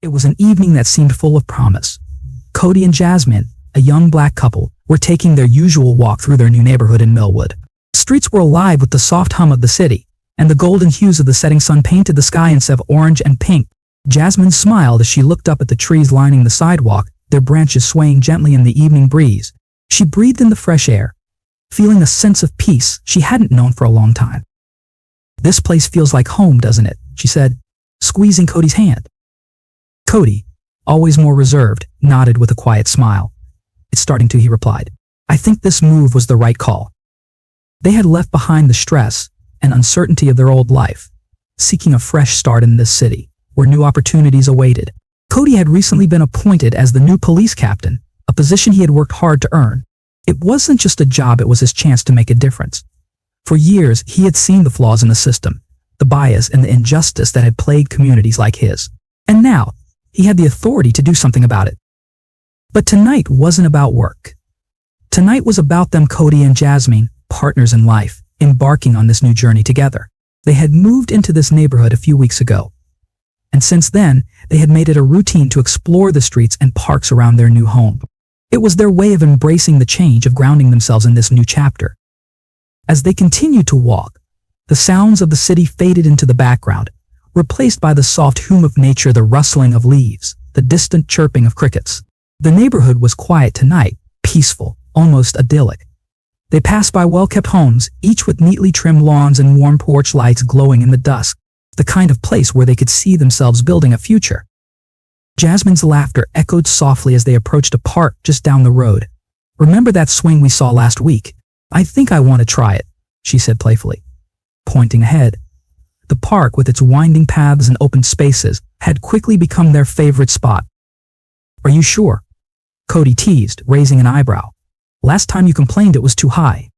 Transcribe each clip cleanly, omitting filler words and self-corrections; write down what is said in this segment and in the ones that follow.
It was an evening that seemed full of promise. Cody and Jasmine, a young black couple, were taking their usual walk through their new neighborhood in Millwood. The streets were alive with the soft hum of the city, and the golden hues of the setting sun painted the sky instead of orange and pink. Jasmine smiled as she looked up at the trees lining the sidewalk, their branches swaying gently in the evening breeze. She breathed in the fresh air, feeling a sense of peace she hadn't known for a long time. "This place feels like home, doesn't it?" she said, squeezing Cody's hand. Cody, always more reserved, nodded with a quiet smile. "It's starting to," he replied. "I think this move was the right call." They had left behind the stress and uncertainty of their old life, seeking a fresh start in this city, where new opportunities awaited. Cody had recently been appointed as the new police captain, a position he had worked hard to earn. It wasn't just a job, it was his chance to make a difference. For years, he had seen the flaws in the system, the bias and the injustice that had plagued communities like his. And now, he had the authority to do something about it. But tonight wasn't about work. Tonight was about them, Cody and Jasmine, partners in life, embarking on this new journey together. They had moved into this neighborhood a few weeks ago, and since then, they had made it a routine to explore the streets and parks around their new home. It was their way of embracing the change, of grounding themselves in this new chapter. As they continued to walk, the sounds of the city faded into the background, replaced by the soft hum of nature, the rustling of leaves, the distant chirping of crickets. The neighborhood was quiet tonight, peaceful, almost idyllic. They passed by well-kept homes, each with neatly trimmed lawns and warm porch lights glowing in the dusk, the kind of place where they could see themselves building a future. Jasmine's laughter echoed softly as they approached a park just down the road. "Remember that swing we saw last week? I think I want to try it," she said playfully, pointing ahead. The park, with its winding paths and open spaces, had quickly become their favorite spot. "Are you sure?" Cody teased, raising an eyebrow. "Last time you complained it was too high."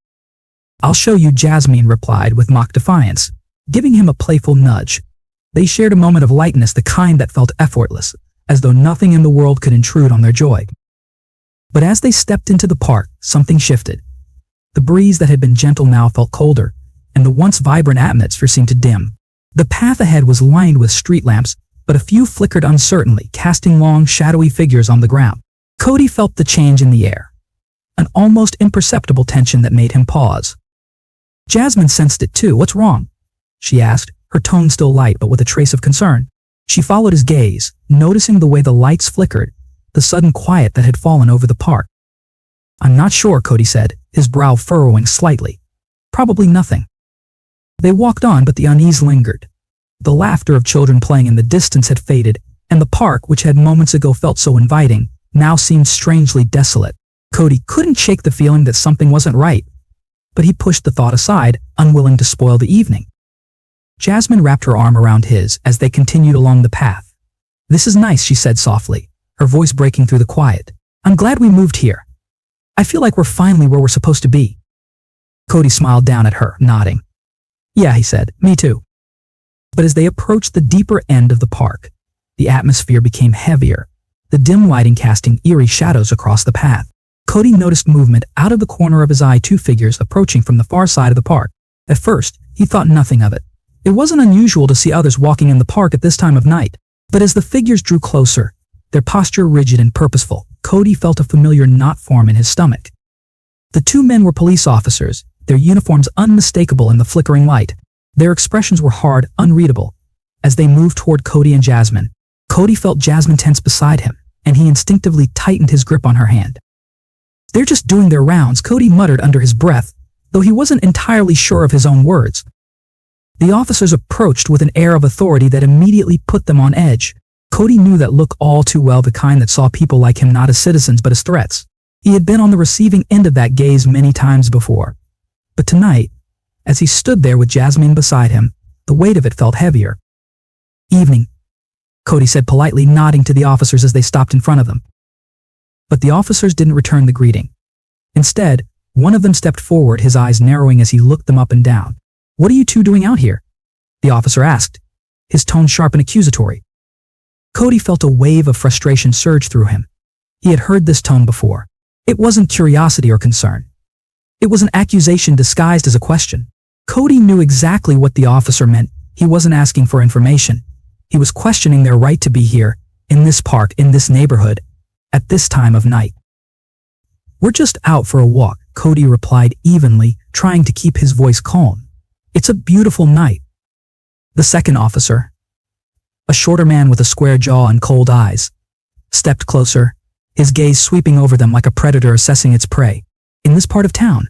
"I'll show you," Jasmine replied with mock defiance, giving him a playful nudge. They shared a moment of lightness, the kind that felt effortless, as though nothing in the world could intrude on their joy. But as they stepped into the park, something shifted. The breeze that had been gentle now felt colder, and the once vibrant atmosphere seemed to dim. The path ahead was lined with street lamps, but a few flickered uncertainly, casting long, shadowy figures on the ground. Cody felt the change in the air, an almost imperceptible tension that made him pause. Jasmine sensed it too. "What's wrong?" she asked, her tone still light but with a trace of concern. She followed his gaze, noticing the way the lights flickered, the sudden quiet that had fallen over the park. "I'm not sure," Cody said, his brow furrowing slightly. "Probably nothing." They walked on, but the unease lingered. The laughter of children playing in the distance had faded, and the park, which had moments ago felt so inviting, now seemed strangely desolate. Cody couldn't shake the feeling that something wasn't right, but he pushed the thought aside, unwilling to spoil the evening. Jasmine wrapped her arm around his as they continued along the path. "This is nice," she said softly, her voice breaking through the quiet. "I'm glad we moved here. I feel like we're finally where we're supposed to be." Cody smiled down at her, nodding. "Yeah," he said, "me too." But as they approached the deeper end of the park, the atmosphere became heavier, the dim lighting casting eerie shadows across the path. Cody noticed movement out of the corner of his eye, two figures approaching from the far side of the park. At first, he thought nothing of it. It wasn't unusual to see others walking in the park at this time of night. But as the figures drew closer, their posture rigid and purposeful, Cody felt a familiar knot form in his stomach. The two men were police officers, their uniforms unmistakable in the flickering light. Their expressions were hard, unreadable. As they moved toward Cody and Jasmine, Cody felt Jasmine tense beside him, and he instinctively tightened his grip on her hand. "They're just doing their rounds," Cody muttered under his breath, though he wasn't entirely sure of his own words. The officers approached with an air of authority that immediately put them on edge. Cody knew that look all too well, the kind that saw people like him not as citizens but as threats. He had been on the receiving end of that gaze many times before. But tonight, as he stood there with Jasmine beside him, the weight of it felt heavier. "Evening," Cody said politely, nodding to the officers as they stopped in front of them. But the officers didn't return the greeting. Instead, one of them stepped forward, his eyes narrowing as he looked them up and down. "What are you two doing out here?" the officer asked, his tone sharp and accusatory. Cody felt a wave of frustration surge through him. He had heard this tone before. It wasn't curiosity or concern. It was an accusation disguised as a question. Cody knew exactly what the officer meant. He wasn't asking for information. He was questioning their right to be here, In this park, in this neighborhood, at this time of night. We're just out for a walk, Cody replied evenly, trying to keep his voice calm. It's a beautiful night. The second officer, a shorter man with a square jaw and cold eyes, stepped closer, his gaze sweeping over them like a predator assessing its prey. In this part of town.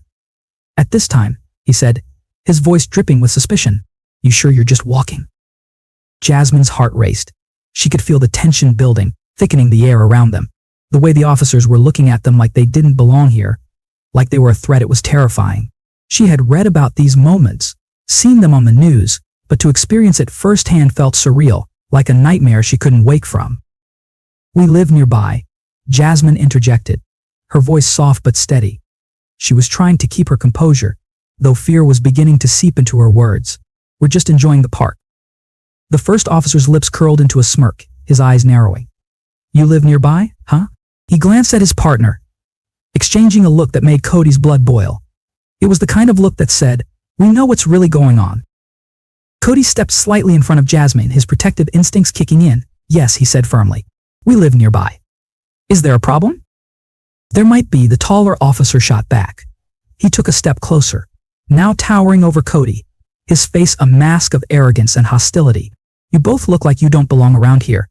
At this time, he said, his voice dripping with suspicion. You sure you're just walking? Jasmine's heart raced. She could feel the tension building, thickening the air around them. The way the officers were looking at them like they didn't belong here, like they were a threat, it was terrifying. She had read about these moments, seen them on the news, but to experience it firsthand felt surreal, like a nightmare she couldn't wake from. We live nearby, Jasmine interjected, her voice soft but steady. She was trying to keep her composure, though fear was beginning to seep into her words. We're just enjoying the park. The first officer's lips curled into a smirk, his eyes narrowing. You live nearby, huh? He glanced at his partner, exchanging a look that made Cody's blood boil. It was the kind of look that said, we know what's really going on. Cody stepped slightly in front of Jasmine, his protective instincts kicking in. Yes, he said firmly. We live nearby. Is there a problem? There might be, the taller officer shot back. He took a step closer, now towering over Cody, his face a mask of arrogance and hostility. You both look like you don't belong around here.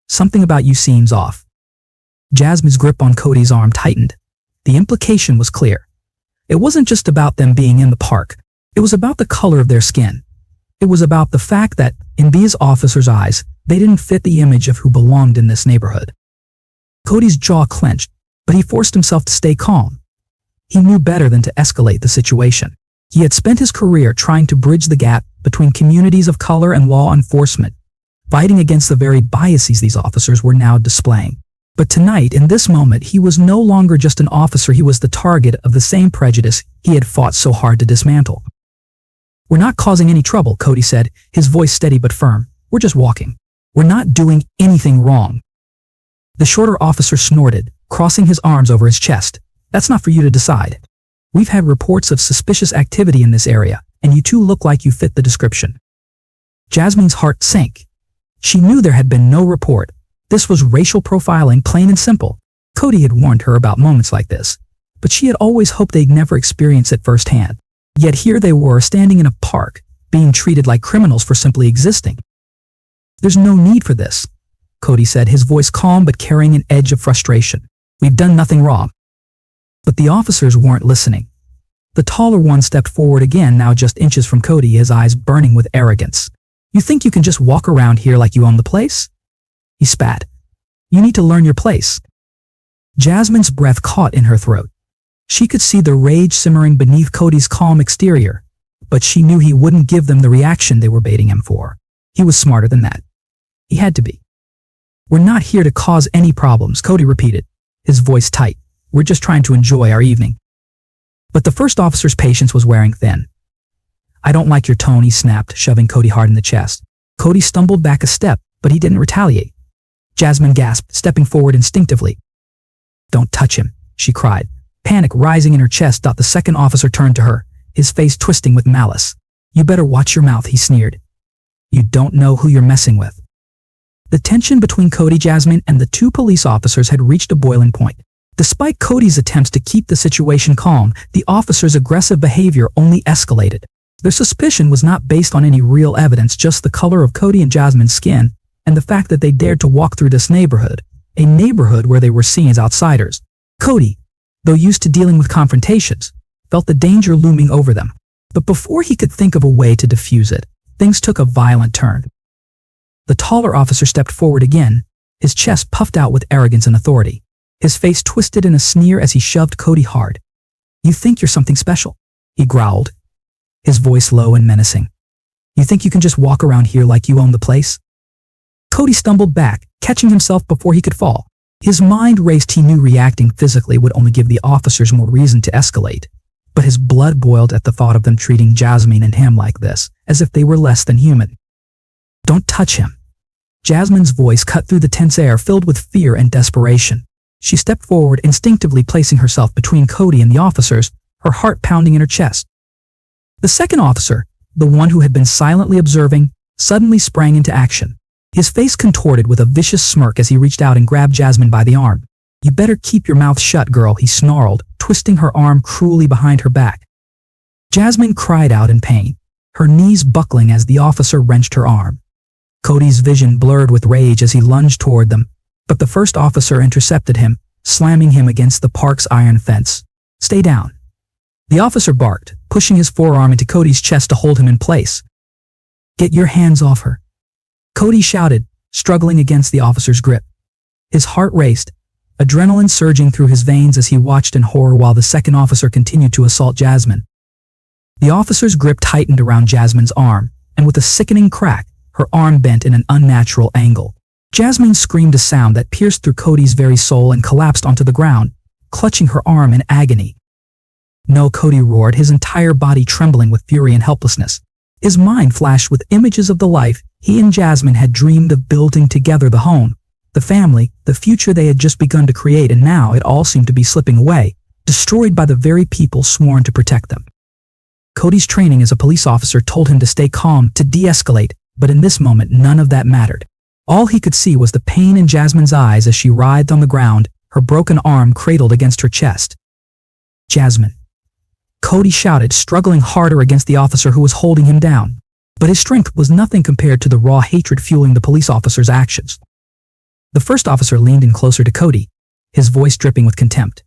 Something about you seems off. Jasmine's grip on Cody's arm tightened. The implication was clear. It wasn't just about them being in the park. It was about the color of their skin. It was about the fact that, in these officers' eyes, they didn't fit the image of who belonged in this neighborhood. Cody's jaw clenched, but he forced himself to stay calm. He knew better than to escalate the situation. He had spent his career trying to bridge the gap between communities of color and law enforcement, fighting against the very biases these officers were now displaying. But tonight, in this moment, he was no longer just an officer, he was the target of the same prejudice he had fought so hard to dismantle. We're not causing any trouble, Cody said, his voice steady but firm. We're just walking. We're not doing anything wrong. The shorter officer snorted, crossing his arms over his chest. That's not for you to decide. We've had reports of suspicious activity in this area, and you two look like you fit the description. Jasmine's heart sank. She knew there had been no report. This was racial profiling, plain and simple. Cody had warned her about moments like this, but she had always hoped they'd never experience it firsthand. Yet here they were, standing in a park, being treated like criminals for simply existing. There's no need for this, Cody said, his voice calm but carrying an edge of frustration. We've done nothing wrong. But the officers weren't listening. The taller one stepped forward again, now just inches from Cody, his eyes burning with arrogance. You think you can just walk around here like you own the place? He spat. You need to learn your place. Jasmine's breath caught in her throat. She could see the rage simmering beneath Cody's calm exterior, but she knew he wouldn't give them the reaction they were baiting him for. He was smarter than that. He had to be. We're not here to cause any problems, Cody repeated, his voice tight. We're just trying to enjoy our evening. But the first officer's patience was wearing thin. I don't like your tone, he snapped, shoving Cody hard in the chest. Cody stumbled back a step, but he didn't retaliate. Jasmine gasped, stepping forward instinctively. Don't touch him, she cried. Panic rising in her chest. The second officer turned to her, his face twisting with malice. You better watch your mouth, he sneered. You don't know who you're messing with. The tension between Cody, Jasmine, and the two police officers had reached a boiling point. Despite Cody's attempts to keep the situation calm, the officers' aggressive behavior only escalated. Their suspicion was not based on any real evidence, just the color of Cody and Jasmine's skin, and the fact that they dared to walk through this neighborhood, a neighborhood where they were seen as outsiders. Cody, though used to dealing with confrontations, felt the danger looming over them. But before he could think of a way to defuse it, things took a violent turn. The taller officer stepped forward again, his chest puffed out with arrogance and authority. His face twisted in a sneer as he shoved Cody hard. You think you're something special, he growled, his voice low and menacing. You think you can just walk around here like you own the place? Cody stumbled back, catching himself before he could fall. His mind raced. He knew reacting physically would only give the officers more reason to escalate, but his blood boiled at the thought of them treating Jasmine and him like this, as if they were less than human. Don't touch him. Jasmine's voice cut through the tense air, filled with fear and desperation. She stepped forward, instinctively placing herself between Cody and the officers, her heart pounding in her chest. The second officer, the one who had been silently observing, suddenly sprang into action. His face contorted with a vicious smirk as he reached out and grabbed Jasmine by the arm. "You better keep your mouth shut, girl," he snarled, twisting her arm cruelly behind her back. Jasmine cried out in pain, her knees buckling as the officer wrenched her arm. Cody's vision blurred with rage as he lunged toward them, but the first officer intercepted him, slamming him against the park's iron fence. "Stay down." The officer barked, pushing his forearm into Cody's chest to hold him in place. "Get your hands off her," Cody shouted, struggling against the officer's grip. His heart raced, adrenaline surging through his veins as he watched in horror while the second officer continued to assault Jasmine. The officer's grip tightened around Jasmine's arm, and with a sickening crack, her arm bent in an unnatural angle. Jasmine screamed a sound that pierced through Cody's very soul and collapsed onto the ground, clutching her arm in agony. "No," Cody roared, his entire body trembling with fury and helplessness. His mind flashed with images of the life he and Jasmine had dreamed of building together, the home, the family, the future they had just begun to create, and now it all seemed to be slipping away, destroyed by the very people sworn to protect them. Cody's training as a police officer told him to stay calm, to de-escalate, but in this moment none of that mattered. All he could see was the pain in Jasmine's eyes as she writhed on the ground, her broken arm cradled against her chest. "Jasmine," Cody shouted, struggling harder against the officer who was holding him down. But his strength was nothing compared to the raw hatred fueling the police officer's actions. The first officer leaned in closer to Cody, his voice dripping with contempt.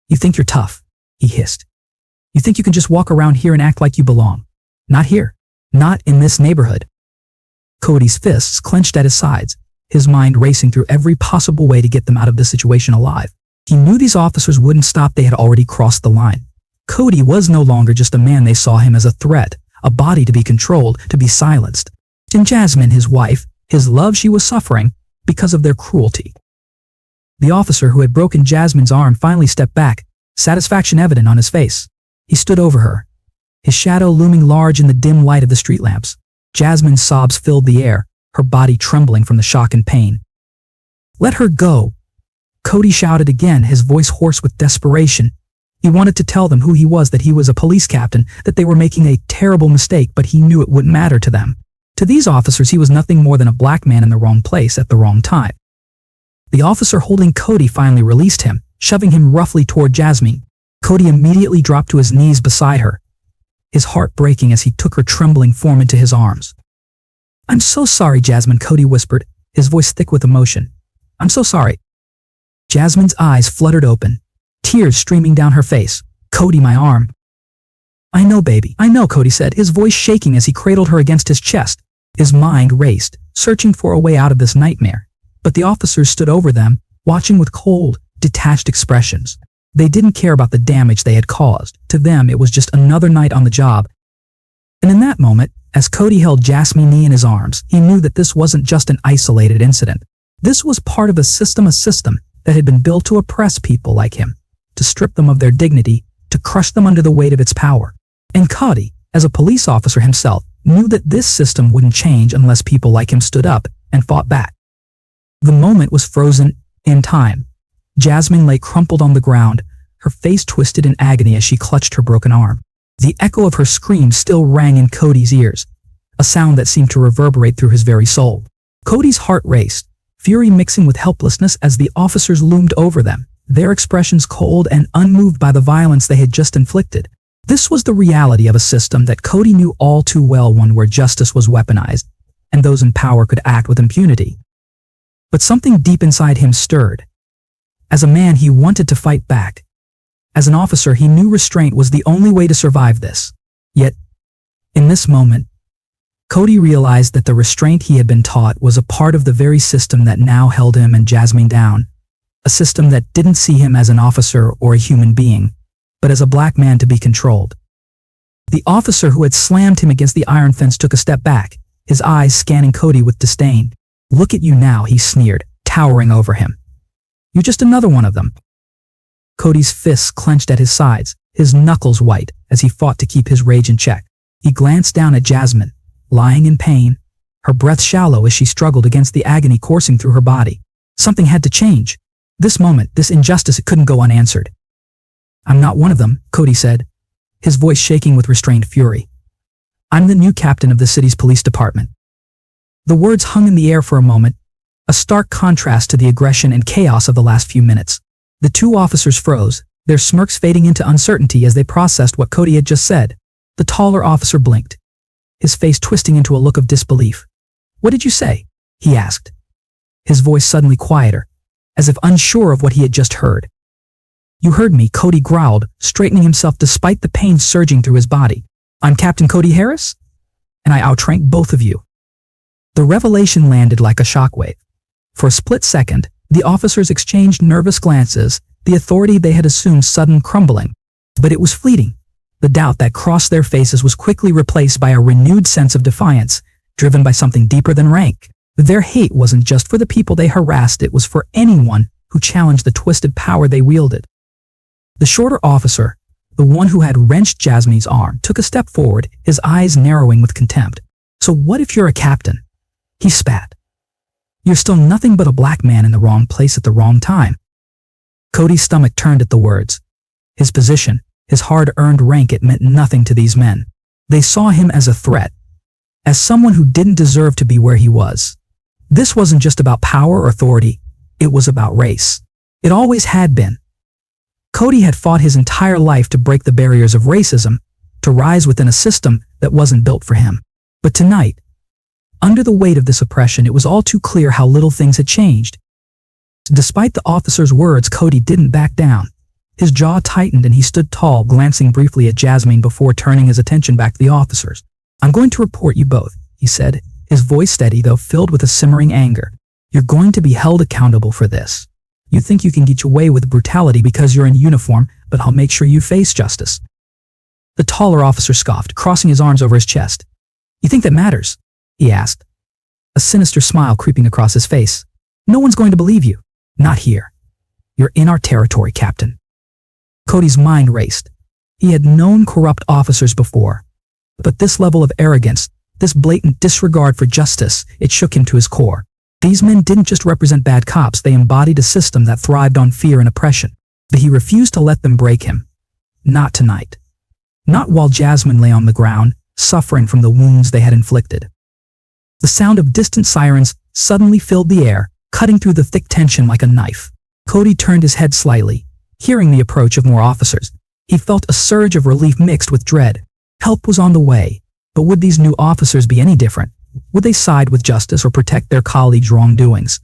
"You think you're tough," he hissed. "You think you can just walk around here and act like you belong? Not here. Not in this neighborhood." Cody's fists clenched at his sides, his mind racing through every possible way to get them out of this situation alive. He knew these officers wouldn't stop. They had already crossed the line. Cody was no longer just a man. They saw him as a threat, a body to be controlled, to be silenced. And Jasmine, his wife, his love, she was suffering because of their cruelty. The officer who had broken Jasmine's arm finally stepped back, satisfaction evident on his face. He stood over her, his shadow looming large in the dim light of the street lamps. Jasmine's sobs filled the air, her body trembling from the shock and pain. "Let her go," Cody shouted again, his voice hoarse with desperation. He wanted to tell them who he was, that he was a police captain, that they were making a terrible mistake, but he knew it wouldn't matter to them. To these officers, he was nothing more than a black man in the wrong place at the wrong time. The officer holding Cody finally released him, shoving him roughly toward Jasmine. Cody immediately dropped to his knees beside her, his heart breaking as he took her trembling form into his arms. "I'm so sorry, Jasmine," Cody whispered, his voice thick with emotion. "I'm so sorry." Jasmine's eyes fluttered open, tears streaming down her face. "Cody, my arm." "I know, baby, I know," Cody said, his voice shaking as he cradled her against his chest. His mind raced, searching for a way out of this nightmare. But the officers stood over them, watching with cold, detached expressions. They didn't care about the damage they had caused. To them, it was just another night on the job. And in that moment, as Cody held Jasmine in his arms, he knew that this wasn't just an isolated incident. This was part of a system that had been built to oppress people like him, to strip them of their dignity, to crush them under the weight of its power. And Cody, as a police officer himself, knew that this system wouldn't change unless people like him stood up and fought back. The moment was frozen in time. Jasmine lay crumpled on the ground, her face twisted in agony as she clutched her broken arm. The echo of her scream still rang in Cody's ears, a sound that seemed to reverberate through his very soul. Cody's heart raced, fury mixing with helplessness as the officers loomed over them, their expressions cold and unmoved by the violence they had just inflicted. This was the reality of a system that Cody knew all too well, one where justice was weaponized, and those in power could act with impunity. But something deep inside him stirred. As a man, he wanted to fight back. As an officer, he knew restraint was the only way to survive this. Yet, in this moment, Cody realized that the restraint he had been taught was a part of the very system that now held him and Jasmine down. A system that didn't see him as an officer or a human being, but as a black man to be controlled. The officer who had slammed him against the iron fence took a step back, his eyes scanning Cody with disdain. "Look at you now," he sneered, towering over him. "You're just another one of them." Cody's fists clenched at his sides, his knuckles white as he fought to keep his rage in check. He glanced down at Jasmine, lying in pain, her breath shallow as she struggled against the agony coursing through her body. Something had to change. This moment, this injustice, it couldn't go unanswered. "I'm not one of them," Cody said, his voice shaking with restrained fury. "I'm the new captain of the city's police department." The words hung in the air for a moment, a stark contrast to the aggression and chaos of the last few minutes. The two officers froze, their smirks fading into uncertainty as they processed what Cody had just said. The taller officer blinked, his face twisting into a look of disbelief. "What did you say?" he asked, his voice suddenly quieter, as if unsure of what he had just heard. "You heard me," Cody growled, straightening himself despite the pain surging through his body. "I'm Captain Cody Harris, and I outrank both of you." The revelation landed like a shockwave. For a split second, the officers exchanged nervous glances, the authority they had assumed sudden crumbling. But it was fleeting. The doubt that crossed their faces was quickly replaced by a renewed sense of defiance, driven by something deeper than rank. Their hate wasn't just for the people they harassed, it was for anyone who challenged the twisted power they wielded. The shorter officer, the one who had wrenched Jasmine's arm, took a step forward, his eyes narrowing with contempt. "So what if you're a captain?" he spat. "You're still nothing but a black man in the wrong place at the wrong time." Cody's stomach turned at the words. His position, his hard-earned rank, it meant nothing to these men. They saw him as a threat, as someone who didn't deserve to be where he was. This wasn't just about power or authority, it was about race. It always had been. Cody had fought his entire life to break the barriers of racism, to rise within a system that wasn't built for him. But tonight, under the weight of this oppression, it was all too clear how little things had changed. Despite the officer's words, Cody didn't back down. His jaw tightened and he stood tall, glancing briefly at Jasmine before turning his attention back to the officers. "I'm going to report you both," he said, his voice steady though filled with a simmering anger. "You're going to be held accountable for this. You think you can get away with brutality because you're in uniform, but I'll make sure you face justice." The taller officer scoffed, crossing his arms over his chest. "You think that matters?" he asked, a sinister smile creeping across his face. "No one's going to believe you. Not here. You're in our territory, Captain." Cody's mind raced. He had known corrupt officers before, but this level of arrogance, this blatant disregard for justice, it shook him to his core. These men didn't just represent bad cops, they embodied a system that thrived on fear and oppression. But he refused to let them break him. Not tonight. Not while Jasmine lay on the ground, suffering from the wounds they had inflicted. The sound of distant sirens suddenly filled the air, cutting through the thick tension like a knife. Cody turned his head slightly, hearing the approach of more officers. He felt a surge of relief mixed with dread. Help was on the way, but would these new officers be any different? Would they side with justice or protect their colleagues' wrongdoings?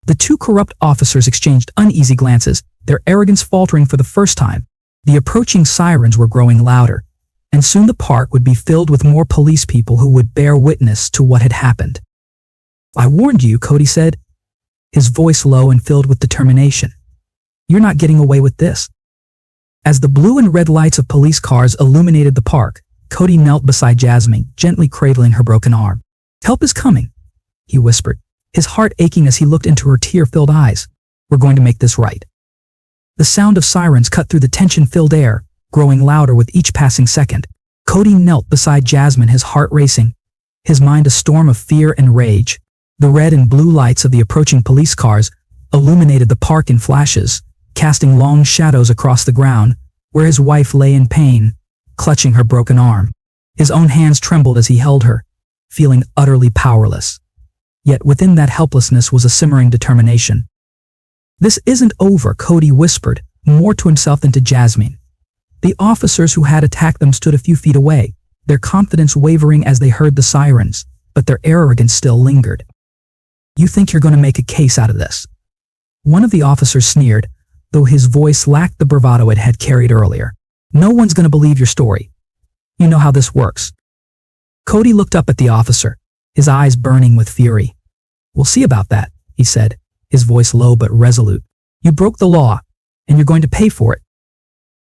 The two corrupt officers exchanged uneasy glances, their arrogance faltering for the first time. The approaching sirens were growing louder, and soon the park would be filled with more police people who would bear witness to what had happened. "I warned you," Cody said, his voice low and filled with determination. "You're not getting away with this." As the blue and red lights of police cars illuminated the park, Cody knelt beside Jasmine, gently cradling her broken arm. "Help is coming," he whispered, his heart aching as he looked into her tear-filled eyes. "We're going to make this right." The sound of sirens cut through the tension-filled air, growing louder with each passing second. Cody knelt beside Jasmine, his heart racing, his mind a storm of fear and rage. The red and blue lights of the approaching police cars illuminated the park in flashes, casting long shadows across the ground, where his wife lay in pain, clutching her broken arm. His own hands trembled as he held her, feeling utterly powerless. Yet within that helplessness was a simmering determination. "This isn't over," Cody whispered, more to himself than to Jasmine. The officers who had attacked them stood a few feet away, their confidence wavering as they heard the sirens, but their arrogance still lingered. "You think you're going to make a case out of this?" One of the officers sneered, though his voice lacked the bravado it had carried earlier. "No one's going to believe your story. You know how this works." Cody looked up at the officer, his eyes burning with fury. "We'll see about that," he said, his voice low but resolute. "You broke the law, and you're going to pay for it."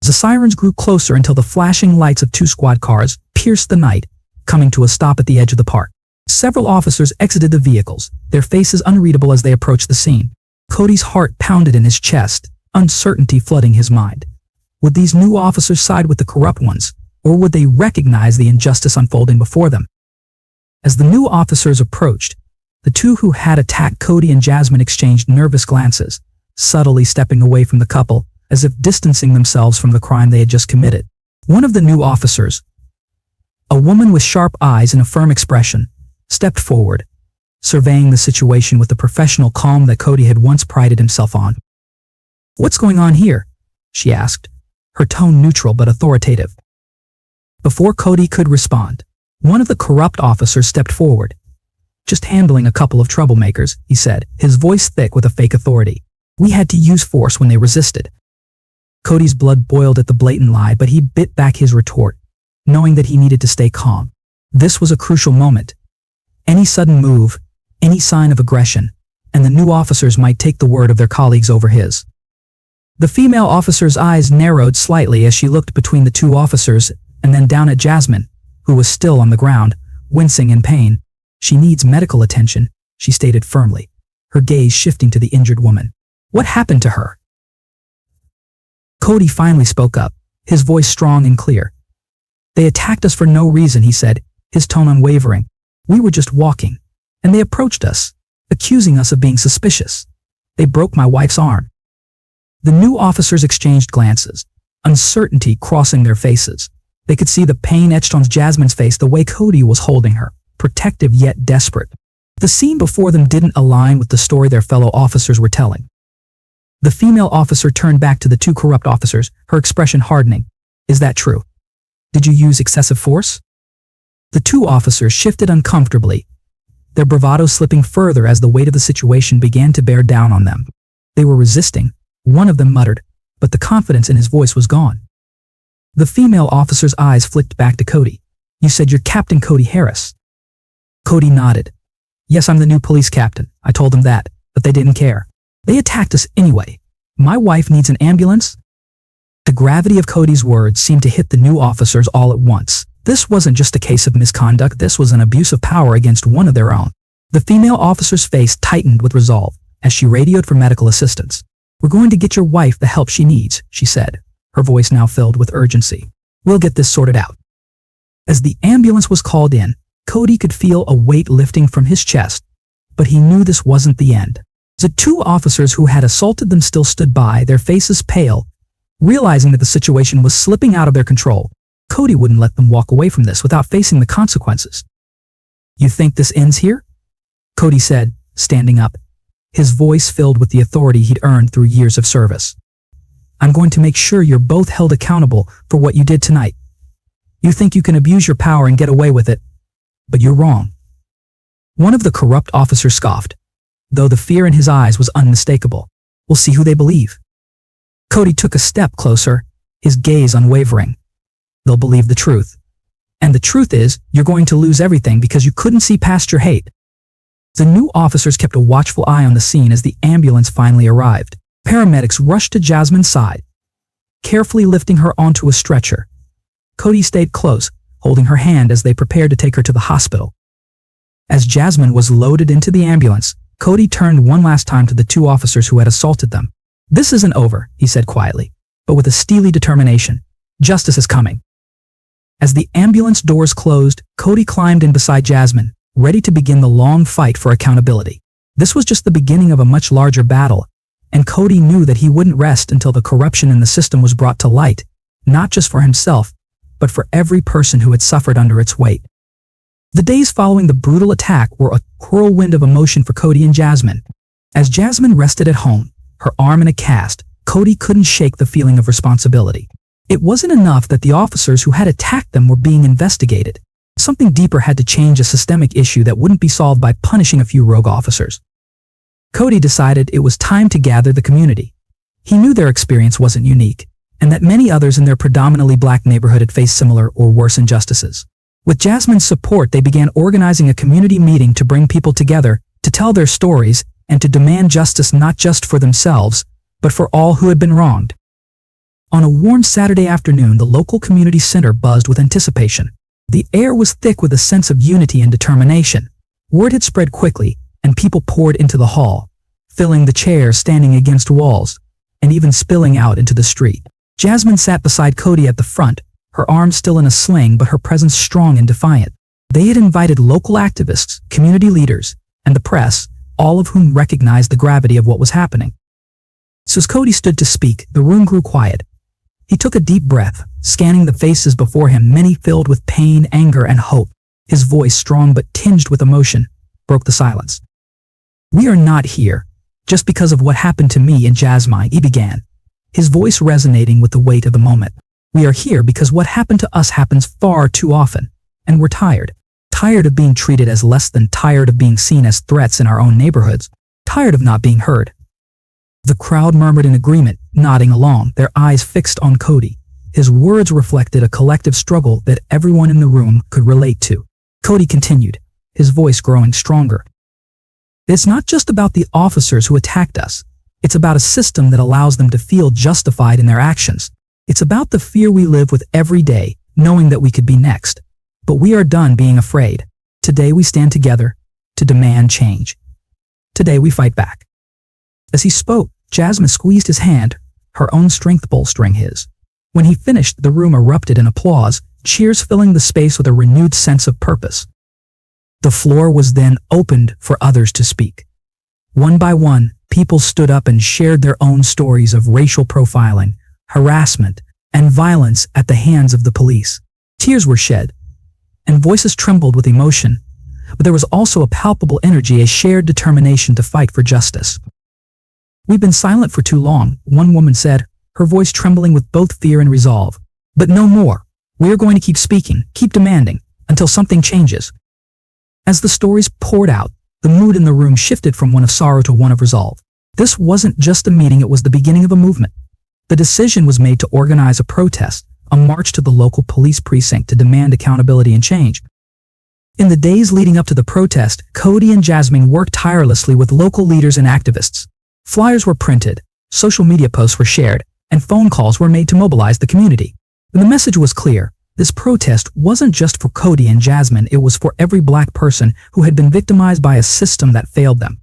The sirens grew closer until the flashing lights of two squad cars pierced the night, coming to a stop at the edge of the park. Several officers exited the vehicles, their faces unreadable as they approached the scene. Cody's heart pounded in his chest, uncertainty flooding his mind. Would these new officers side with the corrupt ones, or would they recognize the injustice unfolding before them? As the new officers approached, the two who had attacked Cody and Jasmine exchanged nervous glances, subtly stepping away from the couple, as if distancing themselves from the crime they had just committed. One of the new officers, a woman with sharp eyes and a firm expression, stepped forward, surveying the situation with the professional calm that Cody had once prided himself on. "What's going on here?" she asked, her tone neutral but authoritative. Before Cody could respond, one of the corrupt officers stepped forward. "Just handling a couple of troublemakers," he said, his voice thick with a fake authority. "We had to use force when they resisted." Cody's blood boiled at the blatant lie, but he bit back his retort, knowing that he needed to stay calm. This was a crucial moment. Any sudden move, any sign of aggression, and the new officers might take the word of their colleagues over his. The female officer's eyes narrowed slightly as she looked between the two officers and then down at Jasmine, who was still on the ground, wincing in pain. "She needs medical attention," she stated firmly, her gaze shifting to the injured woman. "What happened to her?" Cody finally spoke up, his voice strong and clear. "They attacked us for no reason," he said, his tone unwavering. "We were just walking, and they approached us, accusing us of being suspicious. They broke my wife's arm." The new officers exchanged glances, uncertainty crossing their faces. They could see the pain etched on Jasmine's face the way Cody was holding her, protective yet desperate. The scene before them didn't align with the story their fellow officers were telling. The female officer turned back to the two corrupt officers, her expression hardening. "Is that true? Did you use excessive force?" The two officers shifted uncomfortably, their bravado slipping further as the weight of the situation began to bear down on them. They were resisting, one of them muttered, but the confidence in his voice was gone. The female officer's eyes flicked back to Cody. "You said you're Captain Cody Harris." Cody nodded. "Yes, I'm the new police captain. I told them that, but they didn't care. They attacked us anyway. My wife needs an ambulance?" The gravity of Cody's words seemed to hit the new officers all at once. This wasn't just a case of misconduct, this was an abuse of power against one of their own. The female officer's face tightened with resolve as she radioed for medical assistance. "We're going to get your wife the help she needs," she said, her voice now filled with urgency. "We'll get this sorted out." As the ambulance was called in, Cody could feel a weight lifting from his chest, but he knew this wasn't the end. The two officers who had assaulted them still stood by, their faces pale, realizing that the situation was slipping out of their control. Cody wouldn't let them walk away from this without facing the consequences. "You think this ends here?" Cody said, standing up, his voice filled with the authority he'd earned through years of service. "I'm going to make sure you're both held accountable for what you did tonight. You think you can abuse your power and get away with it, but you're wrong." One of the corrupt officers scoffed, though the fear in his eyes was unmistakable. "We'll see who they believe." Cody took a step closer, his gaze unwavering. "They'll believe the truth. And the truth is, you're going to lose everything because you couldn't see past your hate." The new officers kept a watchful eye on the scene as the ambulance finally arrived. Paramedics rushed to Jasmine's side, carefully lifting her onto a stretcher. Cody stayed close, holding her hand as they prepared to take her to the hospital. As Jasmine was loaded into the ambulance, Cody turned one last time to the two officers who had assaulted them. "This isn't over," he said quietly, but with a steely determination. "Justice is coming." As the ambulance doors closed, Cody climbed in beside Jasmine, ready to begin the long fight for accountability. This was just the beginning of a much larger battle, and Cody knew that he wouldn't rest until the corruption in the system was brought to light, not just for himself, but for every person who had suffered under its weight. The days following the brutal attack were a whirlwind of emotion for Cody and Jasmine. As Jasmine rested at home, her arm in a cast, Cody couldn't shake the feeling of responsibility. It wasn't enough that the officers who had attacked them were being investigated. Something deeper had to change, a systemic issue that wouldn't be solved by punishing a few rogue officers. Cody decided it was time to gather the community. He knew their experience wasn't unique, and that many others in their predominantly black neighborhood had faced similar or worse injustices. With Jasmine's support, they began organizing a community meeting to bring people together, to tell their stories, and to demand justice not just for themselves, but for all who had been wronged. On a warm Saturday afternoon, the local community center buzzed with anticipation. The air was thick with a sense of unity and determination. Word had spread quickly, and people poured into the hall, filling the chairs, standing against walls, and even spilling out into the street. Jasmine sat beside Cody at the front, her arm still in a sling but her presence strong and defiant. They had invited local activists, community leaders, and the press, all of whom recognized the gravity of what was happening. So as Cody stood to speak, the room grew quiet. He took a deep breath, scanning the faces before him, many filled with pain, anger, and hope. His voice, strong but tinged with emotion, broke the silence. "We are not here just because of what happened to me and Jasmine," he began, his voice resonating with the weight of the moment. "We are here because what happened to us happens far too often, and we're tired. Tired of being treated as less than, tired of being seen as threats in our own neighborhoods, tired of not being heard." The crowd murmured in agreement, nodding along, their eyes fixed on Cody. His words reflected a collective struggle that everyone in the room could relate to. Cody continued, his voice growing stronger. "It's not just about the officers who attacked us. It's about a system that allows them to feel justified in their actions. It's about the fear we live with every day, knowing that we could be next. But we are done being afraid. Today we stand together to demand change. Today we fight back." As he spoke, Jasmine squeezed his hand, her own strength bolstering his. When he finished, the room erupted in applause, cheers filling the space with a renewed sense of purpose. The floor was then opened for others to speak. One by one, people stood up and shared their own stories of racial profiling, harassment, and violence at the hands of the police. Tears were shed, and voices trembled with emotion, but there was also a palpable energy, a shared determination to fight for justice. "We've been silent for too long," one woman said, her voice trembling with both fear and resolve. "But no more. We are going to keep speaking, keep demanding, until something changes." As the stories poured out, the mood in the room shifted from one of sorrow to one of resolve. This wasn't just a meeting, it was the beginning of a movement. The decision was made to organize a protest, a march to the local police precinct to demand accountability and change. In the days leading up to the protest, Cody and Jasmine worked tirelessly with local leaders and activists. Flyers were printed, social media posts were shared, and phone calls were made to mobilize the community. And the message was clear. This protest wasn't just for Cody and Jasmine, it was for every black person who had been victimized by a system that failed them.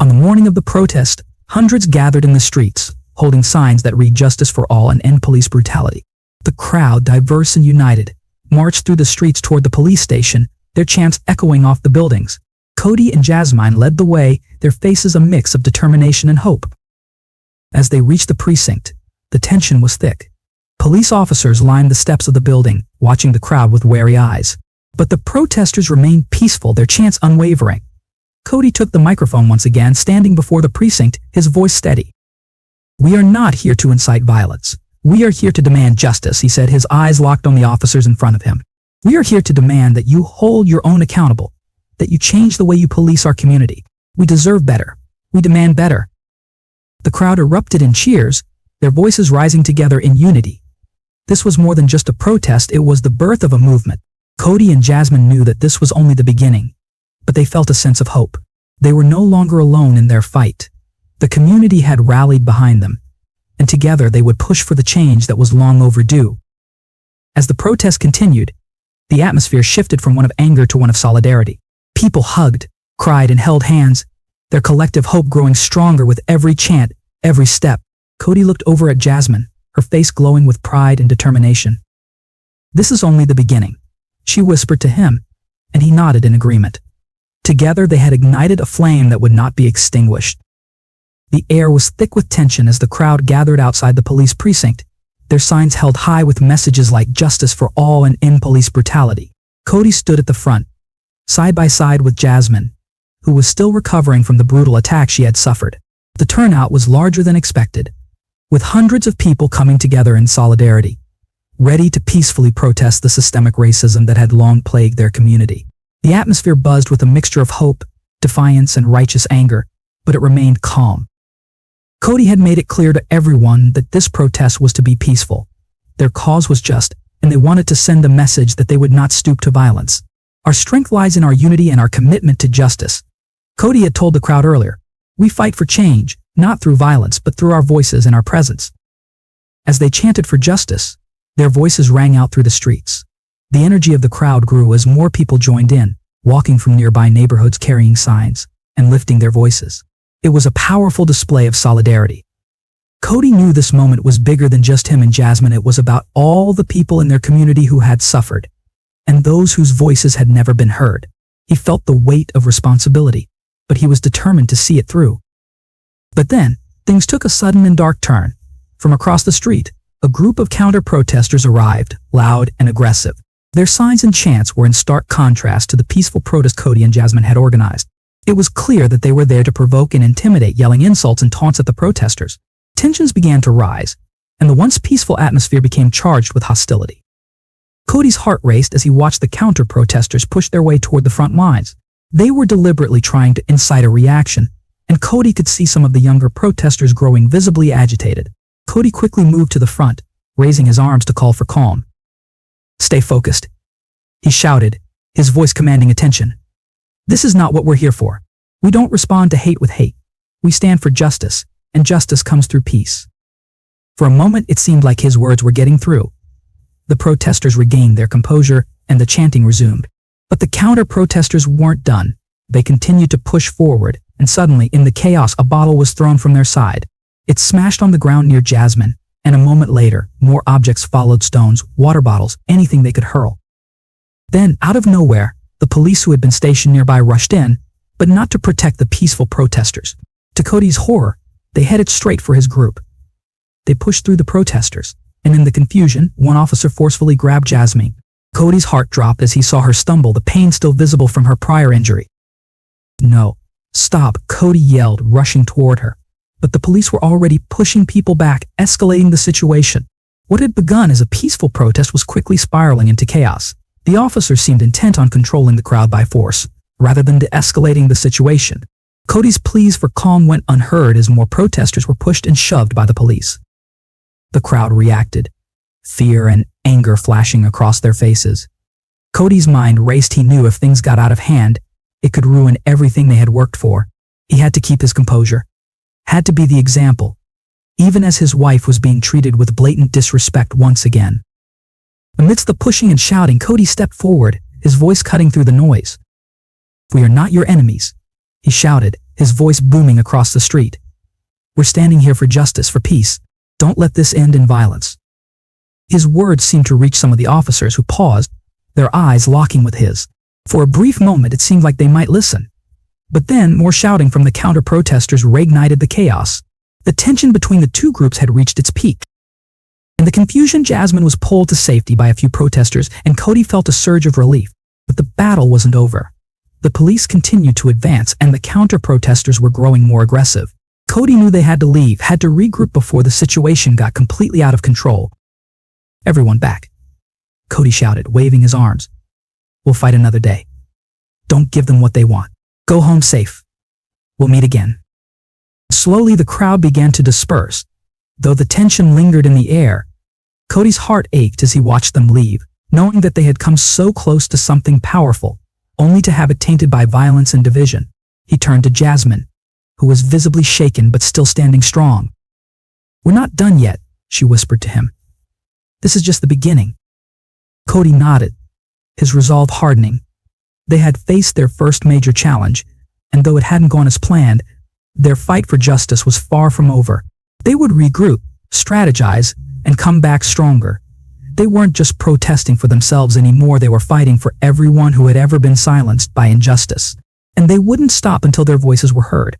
On the morning of the protest, hundreds gathered in the streets, holding signs that read "Justice for All" and "End Police Brutality." The crowd, diverse and united, marched through the streets toward the police station, their chants echoing off the buildings. Cody and Jasmine led the way, their faces a mix of determination and hope. As they reached the precinct, the tension was thick. Police officers lined the steps of the building, watching the crowd with wary eyes. But the protesters remained peaceful, their chants unwavering. Cody took the microphone once again, standing before the precinct, his voice steady. "We are not here to incite violence. We are here to demand justice," he said, his eyes locked on the officers in front of him. "We are here to demand that you hold your own accountable, that you change the way you police our community. We deserve better. We demand better." The crowd erupted in cheers, their voices rising together in unity. This was more than just a protest, it was the birth of a movement. Cody and Jasmine knew that this was only the beginning, but they felt a sense of hope. They were no longer alone in their fight. The community had rallied behind them, and together they would push for the change that was long overdue. As the protest continued, the atmosphere shifted from one of anger to one of solidarity. People hugged, cried, and held hands, their collective hope growing stronger with every chant, every step. Cody looked over at Jasmine, her face glowing with pride and determination. "This is only the beginning," she whispered to him, and he nodded in agreement. Together they had ignited a flame that would not be extinguished. The air was thick with tension as the crowd gathered outside the police precinct, their signs held high with messages like "Justice for All" and "End Police Brutality." Cody stood at the front, side by side with Jasmine, who was still recovering from the brutal attack she had suffered. The turnout was larger than expected, with hundreds of people coming together in solidarity, ready to peacefully protest the systemic racism that had long plagued their community. The atmosphere buzzed with a mixture of hope, defiance, and righteous anger, but it remained calm. Cody had made it clear to everyone that this protest was to be peaceful. Their cause was just, and they wanted to send a message that they would not stoop to violence. "Our strength lies in our unity and our commitment to justice," Cody had told the crowd earlier. "We fight for change, not through violence, but through our voices and our presence." As they chanted for justice, their voices rang out through the streets. The energy of the crowd grew as more people joined in, walking from nearby neighborhoods carrying signs and lifting their voices. It was a powerful display of solidarity. Cody knew this moment was bigger than just him and Jasmine. It was about all the people in their community who had suffered, and those whose voices had never been heard. He felt the weight of responsibility, but he was determined to see it through. But then, things took a sudden and dark turn. From across the street, a group of counter-protesters arrived, loud and aggressive. Their signs and chants were in stark contrast to the peaceful protest Cody and Jasmine had organized. It was clear that they were there to provoke and intimidate, yelling insults and taunts at the protesters. Tensions began to rise, and the once peaceful atmosphere became charged with hostility. Cody's heart raced as he watched the counter-protesters push their way toward the front lines. They were deliberately trying to incite a reaction, and Cody could see some of the younger protesters growing visibly agitated. Cody quickly moved to the front, raising his arms to call for calm. "Stay focused," he shouted, his voice commanding attention. "This is not what we're here for. We don't respond to hate with hate. We stand for justice, and justice comes through peace." For a moment, it seemed like his words were getting through. The protesters regained their composure, and the chanting resumed. But the counter-protesters weren't done. They continued to push forward, and suddenly, in the chaos, a bottle was thrown from their side. It smashed on the ground near Jasmine, and a moment later, more objects followed: stones, water bottles, anything they could hurl. Then, out of nowhere, the police who had been stationed nearby rushed in, but not to protect the peaceful protesters. To Cody's horror, they headed straight for his group. They pushed through the protesters, and in the confusion, one officer forcefully grabbed Jasmine. Cody's heart dropped as he saw her stumble, the pain still visible from her prior injury. "No, stop," Cody yelled, rushing toward her. But the police were already pushing people back, escalating the situation. What had begun as a peaceful protest was quickly spiraling into chaos. The officers seemed intent on controlling the crowd by force, rather than de-escalating the situation. Cody's pleas for calm went unheard as more protesters were pushed and shoved by the police. The crowd reacted, fear and anger flashing across their faces. Cody's mind raced. He knew if things got out of hand, it could ruin everything they had worked for. He had to keep his composure, had to be the example, even as his wife was being treated with blatant disrespect once again. Amidst the pushing and shouting, Cody stepped forward, his voice cutting through the noise. "We are not your enemies," he shouted, his voice booming across the street. "We're standing here for justice, for peace. Don't let this end in violence." His words seemed to reach some of the officers, who paused, their eyes locking with his. For a brief moment, it seemed like they might listen. But then, more shouting from the counter-protesters reignited the chaos. The tension between the two groups had reached its peak. In the confusion, Jasmine was pulled to safety by a few protesters, and Cody felt a surge of relief. But the battle wasn't over. The police continued to advance, and the counter-protesters were growing more aggressive. Cody knew they had to leave, had to regroup before the situation got completely out of control. "Everyone back," Cody shouted, waving his arms. "We'll fight another day. Don't give them what they want. Go home safe. We'll meet again." Slowly, the crowd began to disperse. Though the tension lingered in the air, Cody's heart ached as he watched them leave, knowing that they had come so close to something powerful, only to have it tainted by violence and division. He turned to Jasmine, who was visibly shaken but still standing strong. "We're not done yet," she whispered to him. "This is just the beginning." Cody nodded, his resolve hardening. They had faced their first major challenge, and though it hadn't gone as planned, their fight for justice was far from over. They would regroup, strategize, and come back stronger. They weren't just protesting for themselves anymore, they were fighting for everyone who had ever been silenced by injustice. And they wouldn't stop until their voices were heard.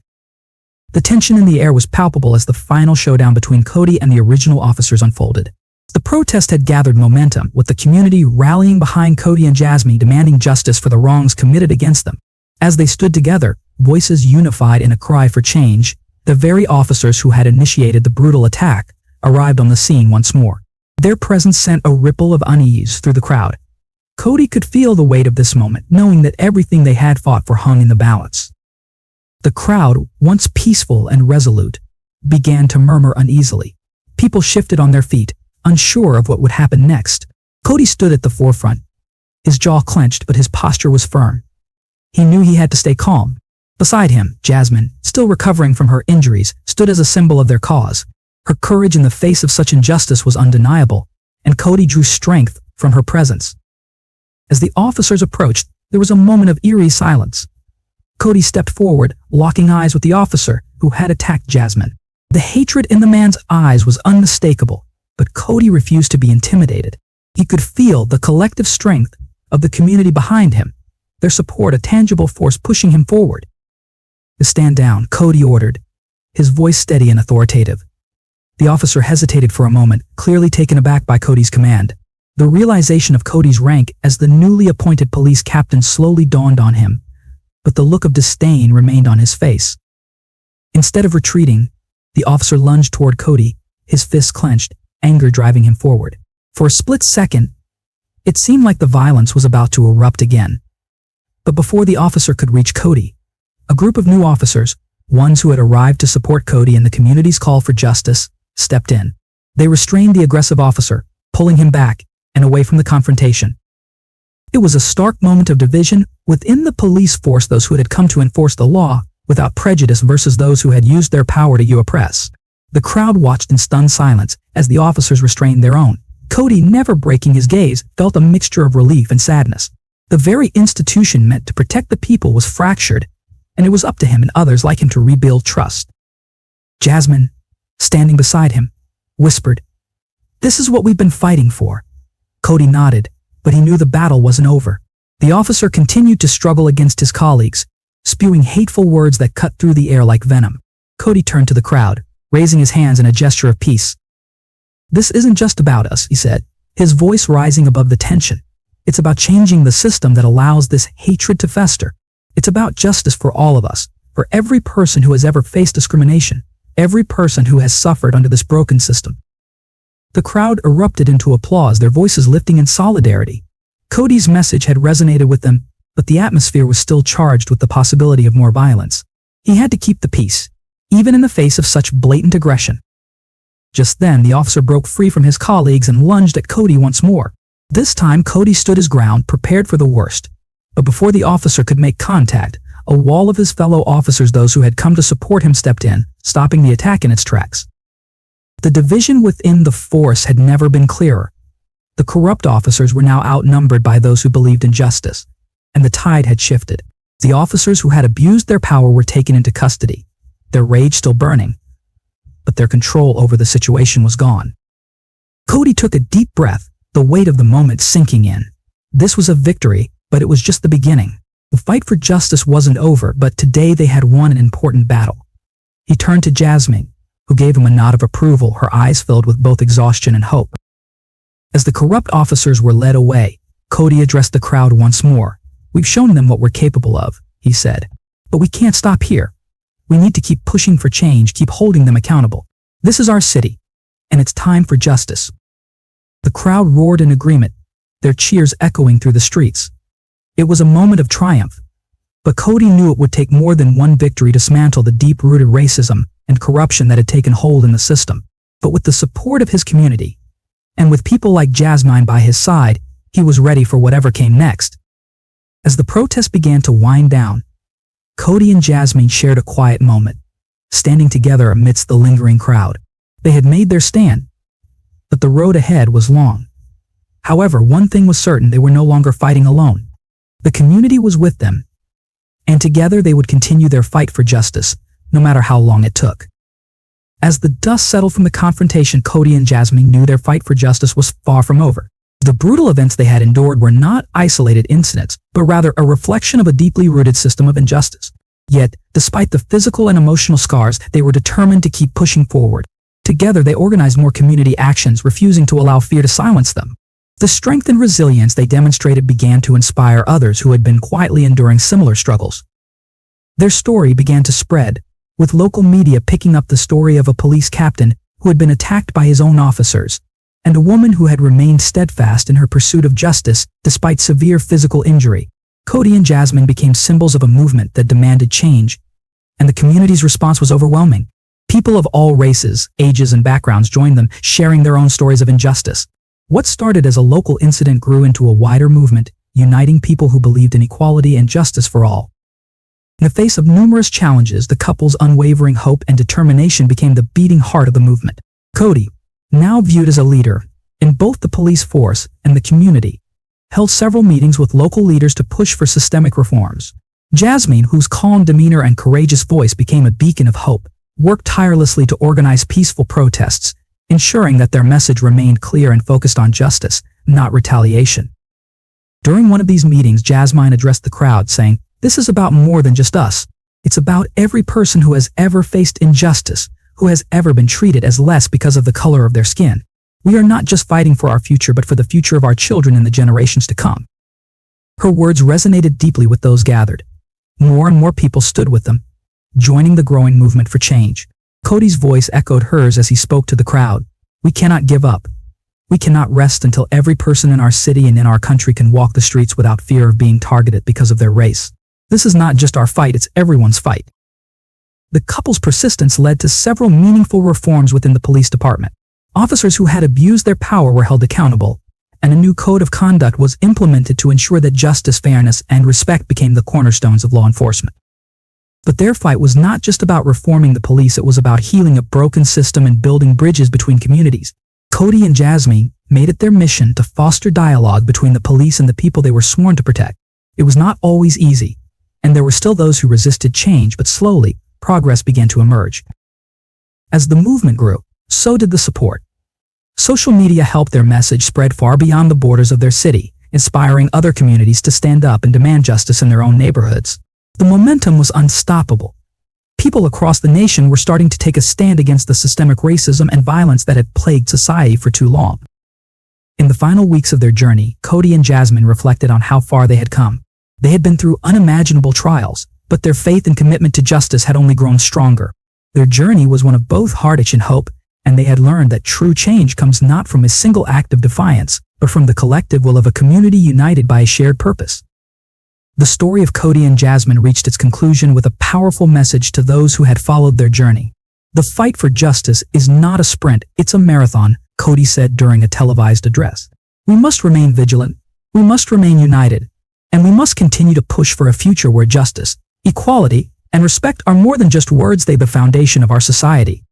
The tension in the air was palpable as the final showdown between Cody and the original officers unfolded. The protest had gathered momentum, with the community rallying behind Cody and Jasmine, demanding justice for the wrongs committed against them. As they stood together, voices unified in a cry for change, the very officers who had initiated the brutal attack arrived on the scene once more. Their presence sent a ripple of unease through the crowd. Cody could feel the weight of this moment, knowing that everything they had fought for hung in the balance. The crowd, once peaceful and resolute, began to murmur uneasily. People shifted on their feet, unsure of what would happen next. Cody stood at the forefront, his jaw clenched, but his posture was firm. He knew he had to stay calm. Beside him, Jasmine, still recovering from her injuries, stood as a symbol of their cause. Her courage in the face of such injustice was undeniable, and Cody drew strength from her presence. As the officers approached, there was a moment of eerie silence. Cody stepped forward, locking eyes with the officer who had attacked Jasmine. The hatred in the man's eyes was unmistakable, but Cody refused to be intimidated. He could feel the collective strength of the community behind him, their support a tangible force pushing him forward. "Stand down," Cody ordered, his voice steady and authoritative. The officer hesitated for a moment, clearly taken aback by Cody's command. The realization of Cody's rank as the newly appointed police captain slowly dawned on him, but the look of disdain remained on his face. Instead of retreating, the officer lunged toward Cody, his fists clenched, anger driving him forward. For a split second, it seemed like the violence was about to erupt again. But before the officer could reach Cody, a group of new officers, ones who had arrived to support Cody in the community's call for justice, stepped in. They restrained the aggressive officer, pulling him back and away from the confrontation. It was a stark moment of division within the police force, those who had come to enforce the law without prejudice versus those who had used their power to oppress. The crowd watched in stunned silence as the officers restrained their own. Cody, never breaking his gaze, felt a mixture of relief and sadness. The very institution meant to protect the people was fractured, and it was up to him and others like him to rebuild trust. Jasmine, standing beside him, whispered, "This is what we've been fighting for." Cody nodded, but he knew the battle wasn't over. The officer continued to struggle against his colleagues, spewing hateful words that cut through the air like venom. Cody turned to the crowd, raising his hands in a gesture of peace. "This isn't just about us," he said, his voice rising above the tension. "It's about changing the system that allows this hatred to fester. It's about justice for all of us, for every person who has ever faced discrimination, every person who has suffered under this broken system." The crowd erupted into applause, their voices lifting in solidarity. Cody's message had resonated with them, but the atmosphere was still charged with the possibility of more violence. He had to keep the peace, even in the face of such blatant aggression. Just then, the officer broke free from his colleagues and lunged at Cody once more. This time, Cody stood his ground, prepared for the worst. But before the officer could make contact, a wall of his fellow officers, those who had come to support him, stepped in, stopping the attack in its tracks. The division within the force had never been clearer. The corrupt officers were now outnumbered by those who believed in justice, and the tide had shifted. The officers who had abused their power were taken into custody, their rage still burning, but their control over the situation was gone. Cody took a deep breath, the weight of the moment sinking in. This was a victory, but it was just the beginning. The fight for justice wasn't over, but today they had won an important battle. He turned to Jasmine, who gave him a nod of approval, her eyes filled with both exhaustion and hope. As the corrupt officers were led away, Cody addressed the crowd once more. "We've shown them what we're capable of," he said. "But we can't stop here. We need to keep pushing for change, keep holding them accountable. This is our city, and it's time for justice." The crowd roared in agreement, their cheers echoing through the streets. It was a moment of triumph, but Cody knew it would take more than one victory to dismantle the deep-rooted racism and corruption that had taken hold in the system. But with the support of his community, and with people like Jasmine by his side, he was ready for whatever came next. As the protest began to wind down, Cody and Jasmine shared a quiet moment, standing together amidst the lingering crowd. They had made their stand, but the road ahead was long. However, one thing was certain: they were no longer fighting alone. The community was with them, and together they would continue their fight for justice, no matter how long it took. As the dust settled from the confrontation, Cody and Jasmine knew their fight for justice was far from over. The brutal events they had endured were not isolated incidents, but rather a reflection of a deeply rooted system of injustice. Yet, despite the physical and emotional scars, they were determined to keep pushing forward. Together, they organized more community actions, refusing to allow fear to silence them. The strength and resilience they demonstrated began to inspire others who had been quietly enduring similar struggles. Their story began to spread, with local media picking up the story of a police captain who had been attacked by his own officers, and a woman who had remained steadfast in her pursuit of justice despite severe physical injury. Cody and Jasmine became symbols of a movement that demanded change, and the community's response was overwhelming. People of all races, ages, and backgrounds joined them, sharing their own stories of injustice. What started as a local incident grew into a wider movement, uniting people who believed in equality and justice for all. In the face of numerous challenges, the couple's unwavering hope and determination became the beating heart of the movement. Cody, now viewed as a leader in both the police force and the community, held several meetings with local leaders to push for systemic reforms. Jasmine, whose calm demeanor and courageous voice became a beacon of hope, worked tirelessly to organize peaceful protests, ensuring that their message remained clear and focused on justice, not retaliation. During one of these meetings, Jasmine addressed the crowd, saying, "This is about more than just us. It's about every person who has ever faced injustice, who has ever been treated as less because of the color of their skin. We are not just fighting for our future but for the future of our children and the generations to come." Her words resonated deeply with those gathered. More and more people stood with them, joining the growing movement for change. Cody's voice echoed hers as he spoke to the crowd. "We cannot give up. We cannot rest until every person in our city and in our country can walk the streets without fear of being targeted because of their race. This is not just our fight, it's everyone's fight." The couple's persistence led to several meaningful reforms within the police department. Officers who had abused their power were held accountable, and a new code of conduct was implemented to ensure that justice, fairness, and respect became the cornerstones of law enforcement. But their fight was not just about reforming the police, it was about healing a broken system and building bridges between communities. Cody and Jasmine made it their mission to foster dialogue between the police and the people they were sworn to protect. It was not always easy, and there were still those who resisted change, but slowly, progress began to emerge. As the movement grew, so did the support. Social media helped their message spread far beyond the borders of their city, inspiring other communities to stand up and demand justice in their own neighborhoods. The momentum was unstoppable. People across the nation were starting to take a stand against the systemic racism and violence that had plagued society for too long. In the final weeks of their journey, Cody and Jasmine reflected on how far they had come. They had been through unimaginable trials, but their faith and commitment to justice had only grown stronger. Their journey was one of both heartache and hope, and they had learned that true change comes not from a single act of defiance, but from the collective will of a community united by a shared purpose. The story of Cody and Jasmine reached its conclusion with a powerful message to those who had followed their journey. "The fight for justice is not a sprint, it's a marathon," Cody said during a televised address. "We must remain vigilant, we must remain united, and we must continue to push for a future where justice, equality, and respect are more than just words, they the foundation of our society."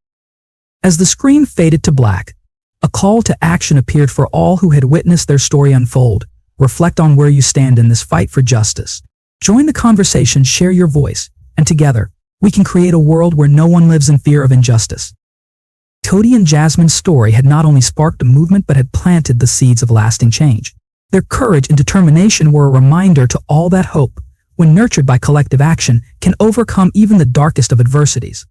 As the screen faded to black, a call to action appeared for all who had witnessed their story unfold. Reflect on where you stand in this fight for justice. Join the conversation, share your voice, and together, we can create a world where no one lives in fear of injustice. Cody and Jasmine's story had not only sparked a movement but had planted the seeds of lasting change. Their courage and determination were a reminder to all that hope, when nurtured by collective action, can overcome even the darkest of adversities.